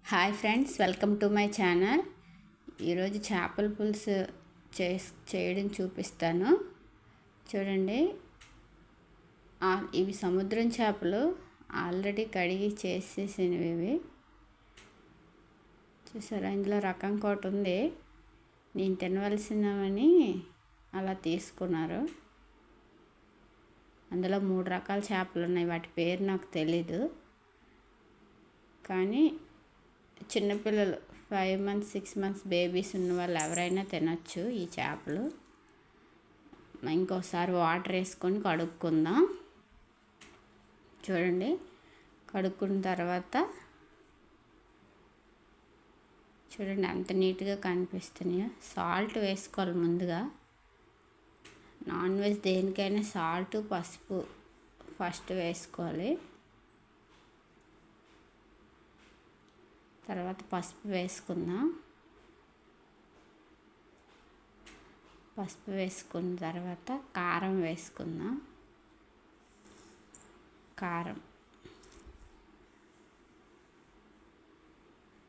Hi friends, welcome to my channel. ఈరోజు చేపల పులుసు చేయడం చూపిస్తాను. చూడండి, ఇవి సముద్రం చేపలు ఆల్రెడీ కడిగి చేసేసినవి. ఇవి చూసారా, ఇందులో రకం కోట ఉంది. నేను తినవలసినవని అలా తీసుకున్నారు. అందులో 3 రకాల చేపలు ఉన్నాయి. వాటి పేరు నాకు తెలీదు, కానీ చిన్నపిల్లలు 5 months 6 months బేబీస్ ఉన్న వాళ్ళు ఎవరైనా తినచ్చు ఈ చేపలు. ఇంకోసారి వాటర్ వేసుకొని కడుక్కుందాం. చూడండి, కడుక్కున్న తర్వాత చూడండి ఎంత నీట్గా కనిపిస్తున్నాయో. సాల్ట్ వేసుకోవాలి ముందుగా. నాన్ వెజ్ దేనికైనా సాల్ట్, పసుపు ఫస్ట్ వేసుకోవాలి. తర్వాత పసుపు వేసుకుందాం. పసుపు వేసుకున్న తర్వాత కారం వేసుకుందాం. కారం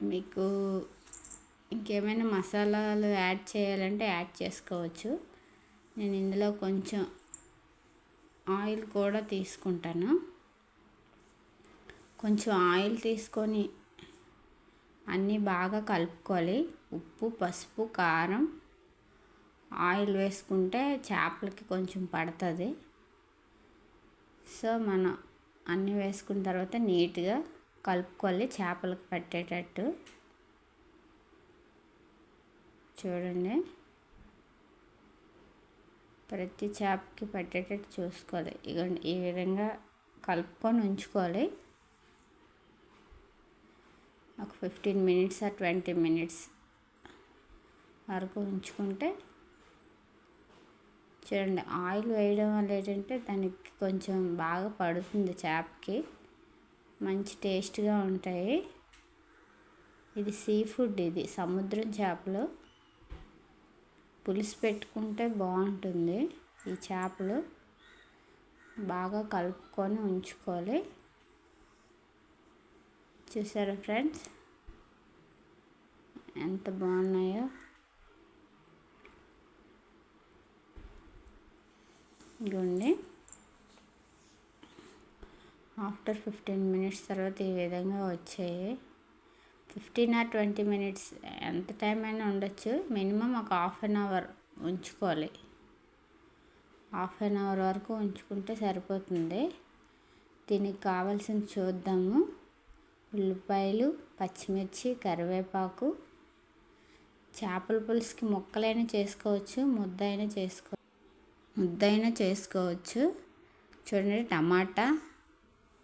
మీకు ఇంకేమైనా మసాలాలు యాడ్ చేయాలంటే యాడ్ చేసుకోవచ్చు. నేను ఇందులో కొంచెం ఆయిల్ కూడా తీసుకుంటాను. కొంచెం ఆయిల్ తీసుకొని అన్నీ బాగా కలుపుకోవాలి. ఉప్పు, పసుపు, కారం, ఆయిల్ వేసుకుంటే చేపలకి కొంచెం పడుతుంది. సో మనం అన్నీ వేసుకున్న తర్వాత నీట్గా కలుపుకోవాలి చేపలకు పట్టేటట్టు. చూడండి, ప్రతి చేపకి పట్టేటట్టు చూసుకోవాలి. ఇగోండి, ఈ విధంగా కలుపుకొని ఉంచుకోవాలి. ఒక 15 minutes or 20 minutes వరకు ఉంచుకుంటే చూడండి, ఆయిల్ వేయడం వల్ల ఏంటంటే దానికి కొంచెం బాగా పడుతుంది, చేపకి మంచి టేస్ట్గా ఉంటాయి. ఇది సీ ఫుడ్, ఇది సముద్రం చేపలు. పులుసు పెట్టుకుంటే బాగుంటుంది. ఈ చేపలు బాగా కలుపుకొని ఉంచుకోవాలి. చూసారా ఫ్రెండ్స్, ఎంత బాగున్నాయో. ఇదిగోండి, ఆఫ్టర్ 15 minutes తర్వాత ఈ విధంగా వచ్చాయి. 15 or 20 minutes ఎంత టైం అయినా ఉండొచ్చు. మినిమం ఒక 1/2 hour ఉంచుకోవాలి. 1/2 hour వరకు ఉంచుకుంటే సరిపోతుంది. దీనికి కావాల్సింది చూద్దాము. ఉల్లిపాయలు, పచ్చిమిర్చి, కరివేపాకు. చేపల పులుసుకి ముక్కలైనా చేసుకోవచ్చు, ముద్దైనా చేసుకోవచ్చు. చూడండి, టమాటా,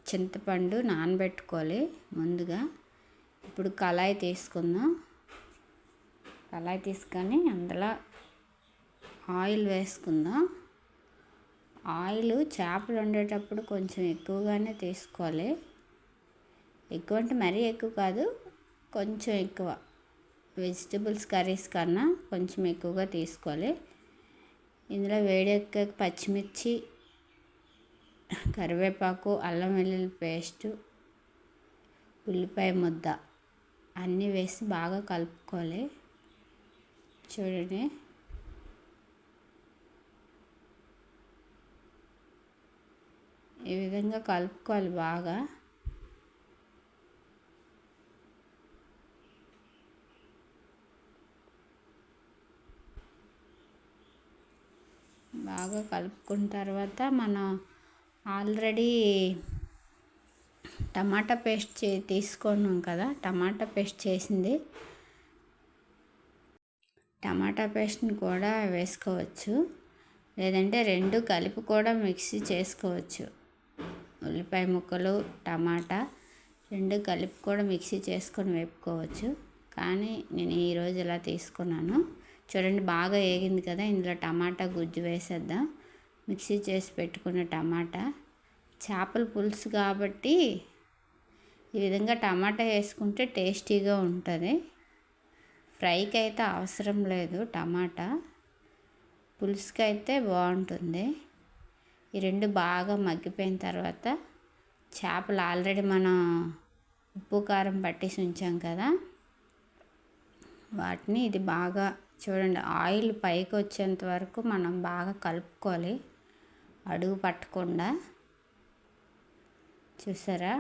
చింతపండు నానబెట్టుకోవాలి ముందుగా. ఇప్పుడు కళాయి తీసుకుందాం. కళాయి తీసుకొని అందులో ఆయిల్ వేసుకుందాం. ఆయిల్ చేపలు వండేటప్పుడు కొంచెం ఎక్కువగానే తీసుకోవాలి. ఎక్కువ అంటే మరీ ఎక్కువ కాదు, కొంచెం ఎక్కువ. వెజిటబుల్స్ కర్రీస్ కన్నా కొంచెం ఎక్కువగా తీసుకోవాలి. ఇందులో వేడెక్కాక పచ్చిమిర్చి, కరివేపాకు, అల్లం వెల్లుల్లి పేస్టు, ఉల్లిపాయ ముద్ద అన్నీ వేసి బాగా కలుపుకోవాలి. చూడండి, ఈ విధంగా కలుపుకోవాలి బాగా. బాగా కలుపుకున్న తర్వాత మనం ఆల్రెడీ టమాటా పేస్ట్ తీసుకున్నాం కదా, టమాటా పేస్ట్ చేసింది. టమాటా పేస్ట్ని కూడా వేసుకోవచ్చు, లేదంటే 2 కలిపి కూడా మిక్సీ చేసుకోవచ్చు. ఉల్లిపాయ ముక్కలు, టమాటా 2 కలిపి కూడా మిక్సీ చేసుకొని వేపుకోవచ్చు. కానీ నేను ఈరోజు ఇలా తీసుకున్నాను. చూడండి, బాగా వేగింది కదా. ఇందులో టమాటా గుజ్జు వేసేద్దాం. మిక్సీ చేసి పెట్టుకున్న టమాటా. చేపల పులుసు కాబట్టి ఈ విధంగా టమాటా వేసుకుంటే టేస్టీగా ఉంటుంది. ఫ్రైకి అయితే అవసరం లేదు టమాటా, పులుసుకి అయితే బాగుంటుంది. ఈ 2 బాగా మగ్గిపోయిన తర్వాత చేపలు ఆల్రెడీ మనం ఉప్పు కారం పట్టేసి ఉంచాం కదా, వాటిని ఇది బాగా చూడండి ఆయిల్ పైకి వచ్చేంత వరకు మనం బాగా కలుపుకోవాలి, అడుగు పట్టకుండా. చూసారా,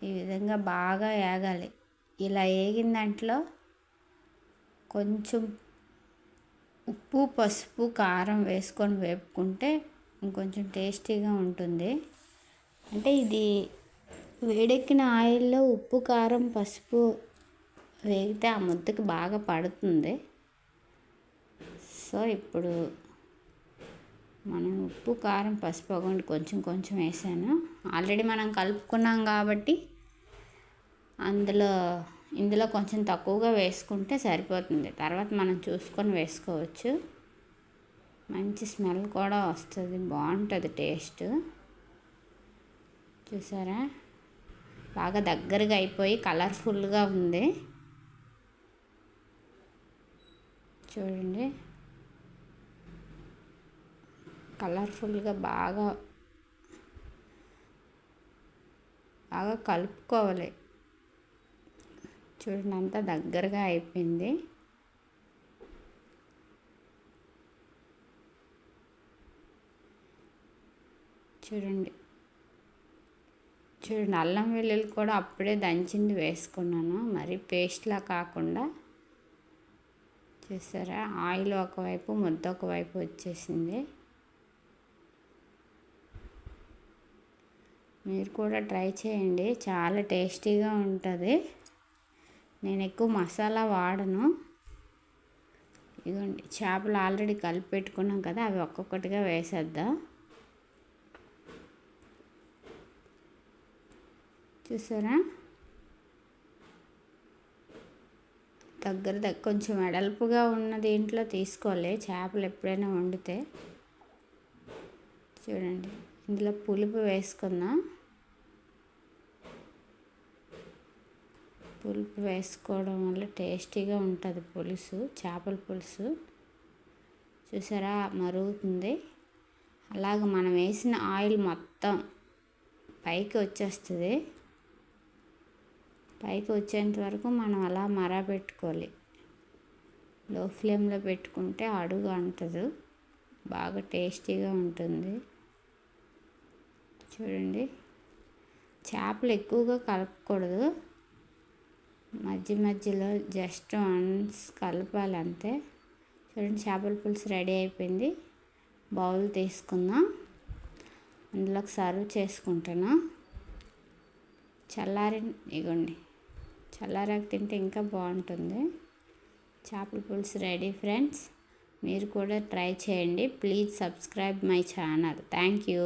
ఈ విధంగా బాగా వేగాలి. ఇలా వేగిన దాంట్లో కొంచెం ఉప్పు, పసుపు, కారం వేసుకొని వేపుకుంటే ఇంకొంచెం టేస్టీగా ఉంటుంది. అంటే ఇది వేడెక్కిన ఆయిల్లో ఉప్పు, కారం, పసుపు వేగితే ఆ ముద్దకి బాగా పడుతుంది. సో ఇప్పుడు మనం ఉప్పు, కారం, పసుపు అవ్వండి కొంచెం కొంచెం వేసాను. ఆల్రెడీ మనం కలుపుకున్నాం కాబట్టి ఇందులో కొంచెం తక్కువగా వేసుకుంటే సరిపోతుంది. తర్వాత మనం చూసుకొని వేసుకోవచ్చు. మంచి స్మెల్ కూడా వస్తుంది, బాగుంటుంది టేస్ట్. చూసారా, బాగా దగ్గరగా అయిపోయి కలర్ఫుల్గా ఉంది. చూడండి, కలర్ఫుల్గా బాగా కలుపుకోవాలి. చూడండి, అంతా దగ్గరగా అయిపోయింది. చూడండి అల్లం వెల్లుల్లి కూడా అప్పుడే దంచింది వేసుకున్నాను, మరి పేస్ట్లా కాకుండా. చూసారా, ఆయిల్ ఒకవైపు, ముద్ద ఒకవైపు వచ్చేసింది. మీరు కూడా ట్రై చేయండి, చాలా టేస్టీగా ఉంటుంది. నేను ఎక్కువ మసాలా వాడను. ఇదిగోండి, చేపలు ఆల్రెడీ కలిపి పెట్టుకున్నాం కదా, అవి ఒక్కొక్కటిగా వేసేద్దాం. చూసారా, దగ్గర కొంచెం వెడల్పుగా ఉన్న దీంట్లో తీసుకోవాలి చేపలు ఎప్పుడైనా వండితే. చూడండి, ఇందులో పులుపు వేసుకుందాం. పులుపు వేసుకోవడం వల్ల టేస్టీగా ఉంటుంది పులుసు, చేపల పులుసు. చూసారా, మరుగుతుంది. అలాగ మనం వేసిన ఆయిల్ మొత్తం పైకి వచ్చేస్తుంది. పైకి వచ్చేంత వరకు మనం అలా మరగపెట్టుకోవాలి. లో ఫ్లేమ్లో పెట్టుకుంటే అడుగు అంటదు, బాగా టేస్టీగా ఉంటుంది. చూడండి, చేపలు ఎక్కువగా కలపకూడదు, మధ్య మధ్యలో జస్ట్ వన్స్ కలపాలి అంతే. చూడండి, చేపల పులుసు రెడీ అయిపోయింది. బౌల్ తీసుకుందాం, అందులోకి సర్వ్ చేసుకుంటాను. ఇగోండి, చల్లారాక తింటే ఇంకా బాగుంటుంది. చేపల పులుసు రెడీ ఫ్రెండ్స్. మీరు కూడా ట్రై చేయండి. Please subscribe my channel. Thank you.